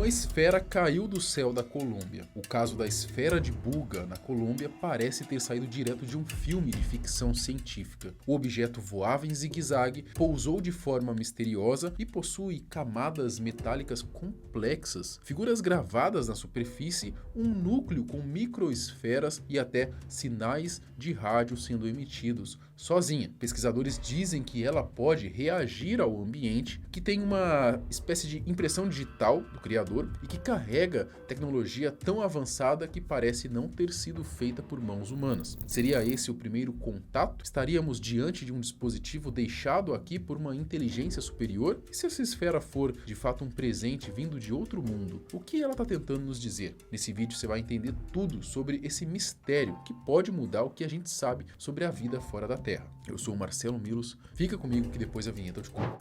Uma esfera caiu do céu da Colômbia. O caso da esfera de Buga, na Colômbia, parece ter saído direto de um filme de ficção científica. O objeto voava em zigue-zague, pousou de forma misteriosa e possui camadas metálicas complexas, figuras gravadas na superfície, um núcleo com microesferas e até sinais de rádio sendo emitidos sozinha. Pesquisadores dizem que ela pode reagir ao ambiente, que tem uma espécie de impressão digital do criador e que carrega tecnologia tão avançada que parece não ter sido feita por mãos humanas. Seria esse o primeiro contato? Estaríamos diante de um dispositivo deixado aqui por uma inteligência superior? E se essa esfera for de fato um presente vindo de outro mundo, o que ela está tentando nos dizer? Nesse vídeo você vai entender tudo sobre esse mistério que pode mudar o que a gente sabe sobre a vida fora da Terra. Eu sou o Marcelo Milos, fica comigo que depois a vinheta eu te conto.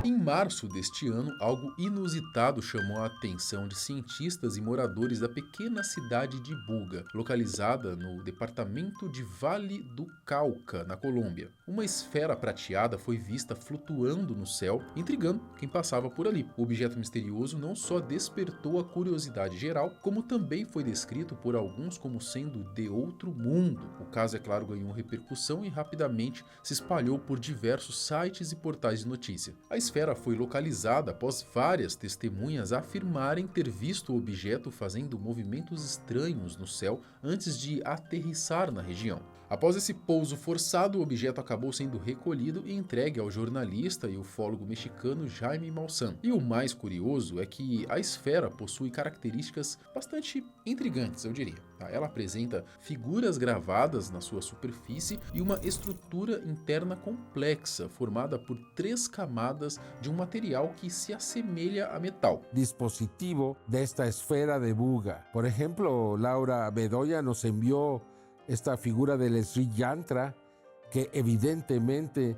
Em março deste ano, algo inusitado chamou a atenção de cientistas e moradores da pequena cidade de Buga, localizada no departamento de Valle do Cauca, na Colômbia. Uma esfera prateada foi vista flutuando no céu, intrigando quem passava por ali. O objeto misterioso não só despertou a curiosidade geral, como também foi descrito por alguns como sendo de outro mundo. O caso, é claro, ganhou repercussão e rapidamente se espalhou por diversos sites e portais de notícia. A esfera foi localizada após várias testemunhas afirmarem ter visto o objeto fazendo movimentos estranhos no céu antes de aterrissar na região. Após esse pouso forçado, o objeto acabou sendo recolhido e entregue ao jornalista e ufólogo mexicano Jaime Maussan. E o mais curioso é que a esfera possui características bastante intrigantes, eu diria. Ela apresenta figuras gravadas na sua superfície e uma estrutura interna complexa, formada por 3 camadas de um material que se assemelha a metal. Dispositivo desta esfera de Buga. Por ejemplo, Laura Bedoya nos envió esta figura del Sri Yantra, que evidentemente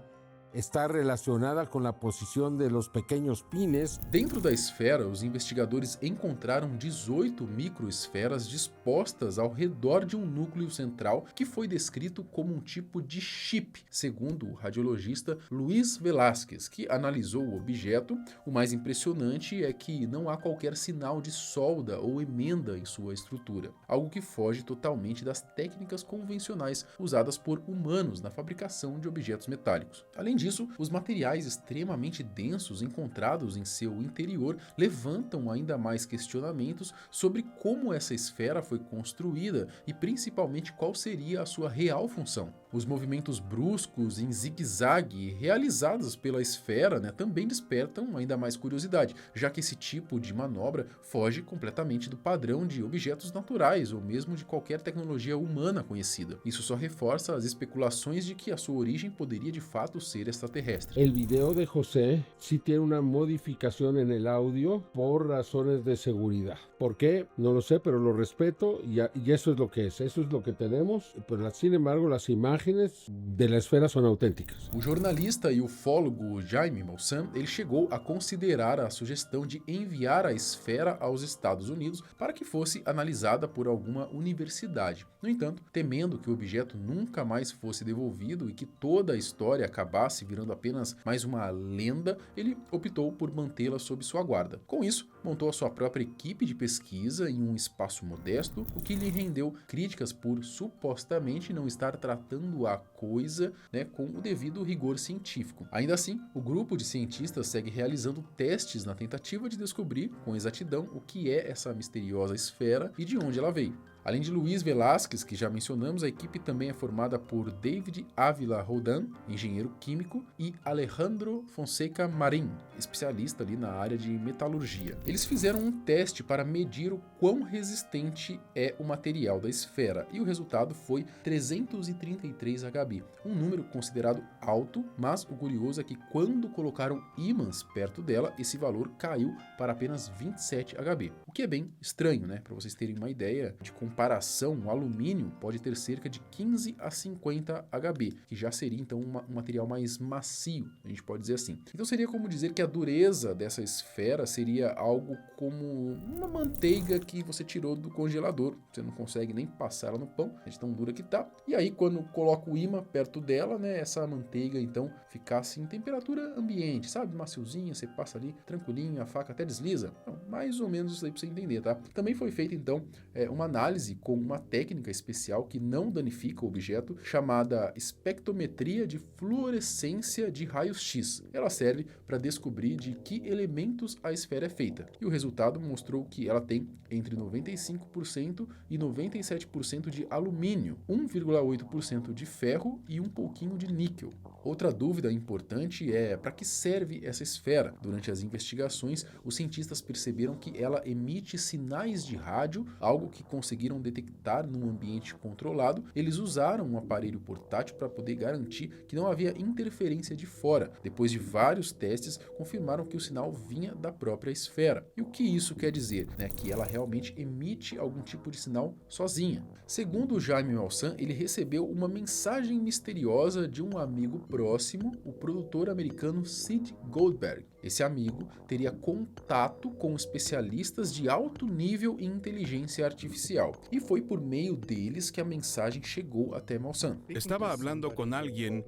está relacionada com a posição de los pequeños pines. Dentro da esfera, os investigadores encontraram 18 microesferas dispostas ao redor de um núcleo central que foi descrito como um tipo de chip, segundo o radiologista Luiz Velásquez, que analisou o objeto. O mais impressionante é que não há qualquer sinal de solda ou emenda em sua estrutura, algo que foge totalmente das técnicas convencionais usadas por humanos na fabricação de objetos metálicos. Além disso, os materiais extremamente densos encontrados em seu interior levantam ainda mais questionamentos sobre como essa esfera foi construída e principalmente qual seria a sua real função. Os movimentos bruscos em zigue-zague realizados pela esfera, também despertam ainda mais curiosidade, já que esse tipo de manobra foge completamente do padrão de objetos naturais ou mesmo de qualquer tecnologia humana conhecida. Isso só reforça as especulações de que a sua origem poderia de fato ser extraterrestre. El video de José sí tiene una modificación en el audio por razones de seguridad. ¿Por qué? No lo sé, pero lo respeto y eso es lo que es. Eso es lo que tenemos. Pero, sin embargo, las imágenes de la esfera son auténticas. O jornalista e ufólogo Jaime Maussan, ele chegou a considerar a sugestão de enviar a esfera aos Estados Unidos para que fosse analisada por alguma universidade. No entanto, temendo que o objeto nunca mais fosse devolvido e que toda a história acabasse virando apenas mais uma lenda, ele optou por mantê-la sob sua guarda. Com isso, montou a sua própria equipe de pesquisa em um espaço modesto, o que lhe rendeu críticas por supostamente não estar tratando a coisa com o devido rigor científico. Ainda assim, o grupo de cientistas segue realizando testes na tentativa de descobrir com exatidão o que é essa misteriosa esfera e de onde ela veio. Além de Luiz Velásquez, que já mencionamos, a equipe também é formada por David Ávila Roldan, engenheiro químico, e Alejandro Fonseca Marin, especialista ali na área de metalurgia. Eles fizeram um teste para medir o quão resistente é o material da esfera, e o resultado foi 333 HB, um número considerado alto, mas o curioso é que quando colocaram ímãs perto dela, esse valor caiu para apenas 27 HB, o que é bem estranho, para vocês terem uma ideia de comparação separação, o alumínio pode ter cerca de 15 a 50 Hb, que já seria então um material mais macio, a gente pode dizer assim. Então seria como dizer que a dureza dessa esfera seria algo como uma manteiga que você tirou do congelador, você não consegue nem passar ela no pão, de tão dura que tá. E aí quando coloca o ímã perto dela, né, essa manteiga então ficasse em temperatura ambiente, sabe, maciozinha, você passa ali tranquilinho, a faca até desliza. Então, mais ou menos isso aí pra você entender, tá? Também foi feita então uma análise com uma técnica especial que não danifica o objeto, chamada espectrometria de fluorescência de raios-x. Ela serve para descobrir de que elementos a esfera é feita. E o resultado mostrou que ela tem entre 95% e 97% de alumínio, 1,8% de ferro e um pouquinho de níquel. Outra dúvida importante é para que serve essa esfera? Durante as investigações, os cientistas perceberam que ela emite sinais de rádio, algo que conseguiram detectar num ambiente controlado. Eles usaram um aparelho portátil para poder garantir que não havia interferência de fora. Depois de vários testes, confirmaram que o sinal vinha da própria esfera. E o que isso quer dizer? Que ela realmente emite algum tipo de sinal sozinha. Segundo o Jaime Maussan, ele recebeu uma mensagem misteriosa de um amigo próximo, o produtor americano Sid Goldberg. Esse amigo teria contato com especialistas de alto nível em inteligência artificial, e foi por meio deles que a mensagem chegou até Maussan. Estaba hablando con alguien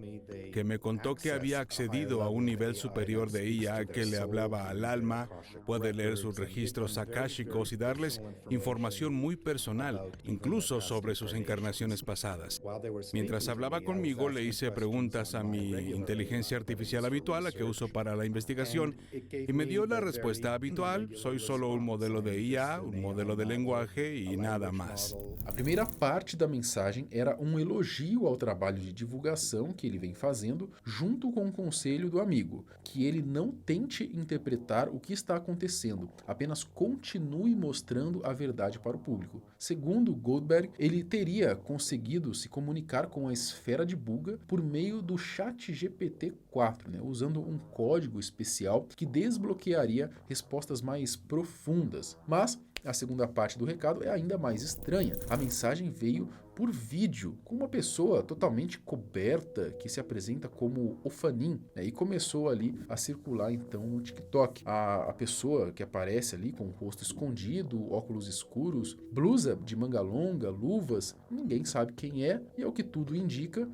que me contó que había accedido a un nivel superior de IA que le hablaba al alma, puede leer sus registros akáshicos y darles información muy personal, incluso sobre sus encarnaciones pasadas. Mientras hablaba conmigo, le hice preguntas a mi inteligencia artificial habitual, la que uso para la investigación, y me dio la respuesta habitual: soy solo un modelo de IA, un modelo de lenguaje y nada más. A primeira parte da mensagem era um elogio ao trabalho de divulgação que ele vem fazendo, junto com o conselho do amigo, que ele não tente interpretar o que está acontecendo, apenas continue mostrando a verdade para o público. Segundo Goldberg, ele teria conseguido se comunicar com a esfera de Buga por meio do ChatGPT-4, usando um código especial que desbloquearia respostas mais profundas. Mas a segunda parte do recado é ainda mais estranha. A mensagem veio por vídeo, com uma pessoa totalmente coberta que se apresenta como Ofanim, e começou ali a circular então no TikTok. A pessoa que aparece ali com o rosto escondido, óculos escuros, blusa de manga longa, luvas, ninguém sabe quem é, e ao que tudo indica,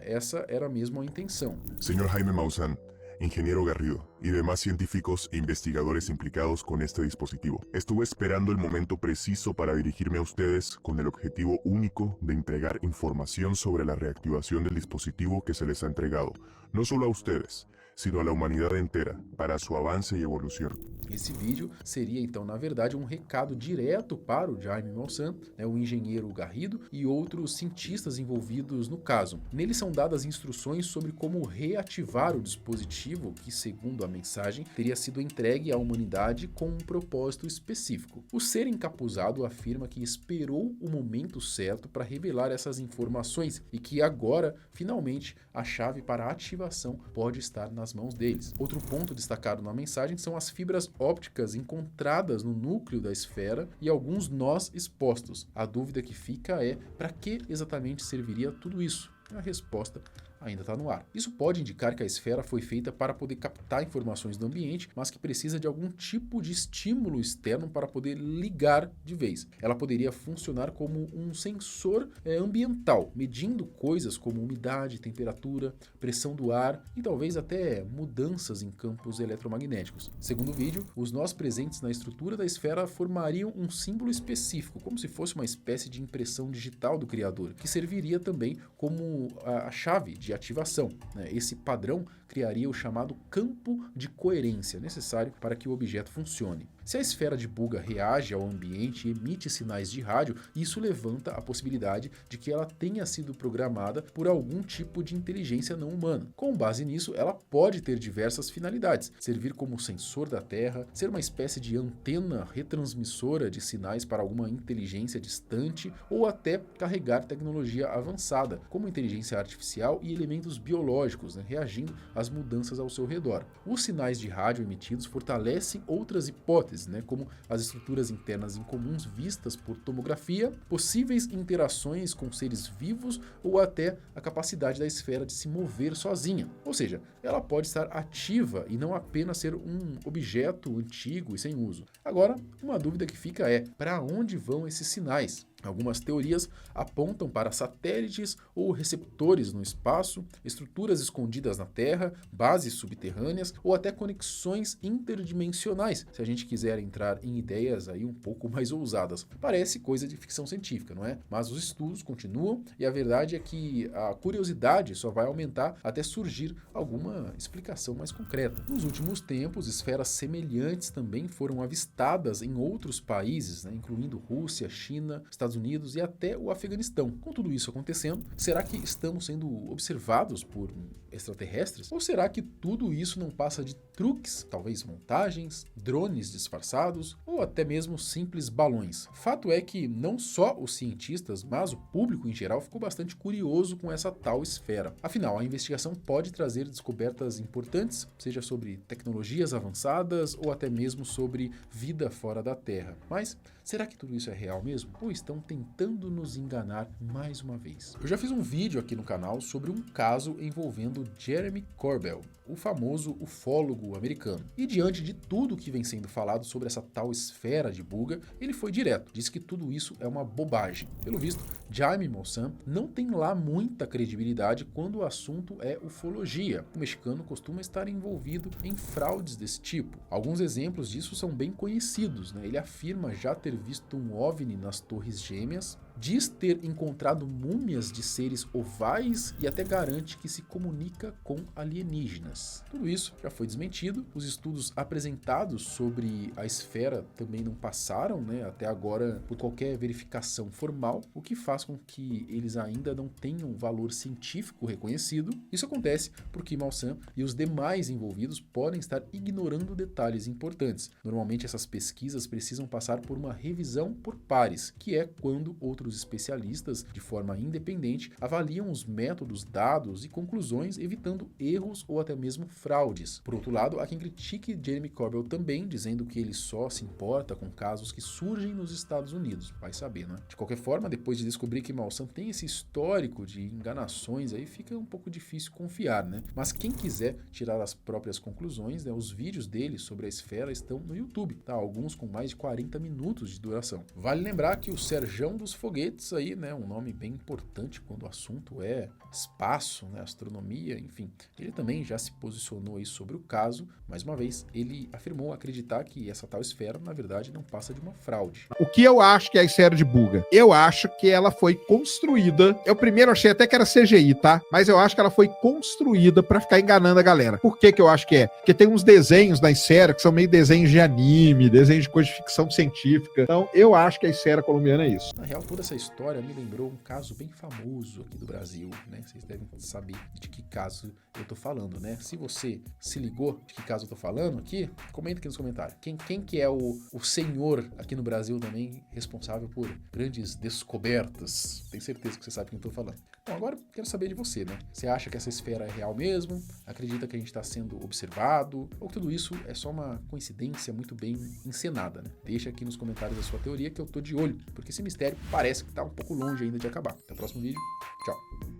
essa era mesmo a intenção. Señor Jaime Maussan, ingeniero Garrido y demás científicos e investigadores implicados con este dispositivo. Estuve esperando el momento preciso para dirigirme a ustedes con el objetivo único de entregar información sobre la reactivación del dispositivo que se les ha entregado, no solo a ustedes, sino a la humanidad entera, para su avance y evolución. Esse vídeo seria então, na verdade, um recado direto para o Jaime Maussan, o engenheiro Garrido e outros cientistas envolvidos no caso. Nele são dadas instruções sobre como reativar o dispositivo que, segundo a mensagem, teria sido entregue à humanidade com um propósito específico. O ser encapuzado afirma que esperou o momento certo para revelar essas informações e que agora, finalmente, a chave para a ativação pode estar nas mãos deles. Outro ponto destacado na mensagem são as fibras ópticas encontradas no núcleo da esfera e alguns nós expostos. A dúvida que fica é: para que exatamente serviria tudo isso? A resposta ainda está no ar. Isso pode indicar que a esfera foi feita para poder captar informações do ambiente, mas que precisa de algum tipo de estímulo externo para poder ligar de vez. Ela poderia funcionar como um sensor ambiental, medindo coisas como umidade, temperatura, pressão do ar e talvez até mudanças em campos eletromagnéticos. Segundo o vídeo, os nós presentes na estrutura da esfera formariam um símbolo específico, como se fosse uma espécie de impressão digital do criador, que serviria também como a chave de ativação. Esse padrão criaria o chamado campo de coerência necessário para que o objeto funcione. Se a esfera de Buga reage ao ambiente e emite sinais de rádio, isso levanta a possibilidade de que ela tenha sido programada por algum tipo de inteligência não humana. Com base nisso, ela pode ter diversas finalidades: servir como sensor da Terra, ser uma espécie de antena retransmissora de sinais para alguma inteligência distante, ou até carregar tecnologia avançada, como inteligência artificial e elementos biológicos, né, reagindo às mudanças ao seu redor. Os sinais de rádio emitidos fortalecem outras hipóteses, né, como as estruturas internas incomuns vistas por tomografia, possíveis interações com seres vivos ou até a capacidade da esfera de se mover sozinha. Ou seja, ela pode estar ativa e não apenas ser um objeto antigo e sem uso. Agora, uma dúvida que fica é: para onde vão esses sinais? Algumas teorias apontam para satélites ou receptores no espaço, estruturas escondidas na Terra, bases subterrâneas ou até conexões interdimensionais, se a gente quiser entrar em ideias aí um pouco mais ousadas. Parece coisa de ficção científica, não é? Mas os estudos continuam e a verdade é que a curiosidade só vai aumentar até surgir alguma explicação mais concreta. Nos últimos tempos, esferas semelhantes também foram avistadas em outros países, né, incluindo Rússia, China, Estados Unidos e até o Afeganistão. Com tudo isso acontecendo, será que estamos sendo observados por extraterrestres? Ou será que tudo isso não passa de truques, talvez montagens, drones disfarçados ou até mesmo simples balões? Fato é que não só os cientistas, mas o público em geral ficou bastante curioso com essa tal esfera. Afinal, a investigação pode trazer descobertas importantes, seja sobre tecnologias avançadas ou até mesmo sobre vida fora da Terra. Mas será que tudo isso é real mesmo? Ou estão tentando nos enganar mais uma vez? Eu já fiz um vídeo aqui no canal sobre um caso envolvendo Jeremy Corbell, o famoso ufólogo americano. E diante de tudo que vem sendo falado sobre essa tal esfera de Buga, ele foi direto, disse que tudo isso é uma bobagem. Pelo visto, Jaime Maussan não tem lá muita credibilidade quando o assunto é ufologia. O mexicano costuma estar envolvido em fraudes desse tipo. Alguns exemplos disso são bem conhecidos, né? Ele afirma já ter visto um OVNI nas Torres Gêmeas, diz ter encontrado múmias de seres ovais e até garante que se comunica com alienígenas. Tudo isso já foi desmentido, os estudos apresentados sobre a esfera também não passaram, né, até agora por qualquer verificação formal, o que faz com que eles ainda não tenham valor científico reconhecido. Isso acontece porque Maussan e os demais envolvidos podem estar ignorando detalhes importantes. Normalmente essas pesquisas precisam passar por uma revisão por pares, que é quando outros especialistas, de forma independente, avaliam os métodos, dados e conclusões, evitando erros ou até mesmo fraudes. Por outro lado, há quem critique Jeremy Corbell também, dizendo que ele só se importa com casos que surgem nos Estados Unidos. Vai saber, né? De qualquer forma, depois de descobrir que Maussan tem esse histórico de enganações, aí fica um pouco difícil confiar, né? Mas quem quiser tirar as próprias conclusões, né, os vídeos dele sobre a esfera estão no YouTube, tá? Alguns com mais de 40 minutos de duração. Vale lembrar que o Serjão dos Foguetes aí, né, um nome bem importante quando o assunto é espaço, né, astronomia, enfim. Ele também já se posicionou aí sobre o caso. Mais uma vez, ele afirmou acreditar que essa tal esfera, na verdade, não passa de uma fraude. O que eu acho que é a esfera de Buga? Eu acho que ela foi construída. Eu primeiro achei até que era CGI, tá? Mas eu acho que ela foi construída pra ficar enganando a galera. Por que que eu acho que é? Porque tem uns desenhos na esfera que são meio desenhos de anime, desenhos de coisa de ficção científica. Então, eu acho que a esfera colombiana é isso. Na real, toda essa história me lembrou um caso bem famoso aqui do Brasil, né? Vocês devem saber de que caso eu tô falando, né? Se você se ligou de que caso eu tô falando aqui, comenta aqui nos comentários. Quem que é o senhor aqui no Brasil também responsável por grandes descobertas? Tenho certeza que você sabe quem eu tô falando. Bom, agora quero saber de você, né? Você acha que essa esfera é real mesmo? Acredita que a gente está sendo observado? Ou que tudo isso é só uma coincidência muito bem encenada, né? Deixa aqui nos comentários a sua teoria que eu tô de olho, porque esse mistério parece que tá um pouco longe ainda de acabar. Até o próximo vídeo. Tchau!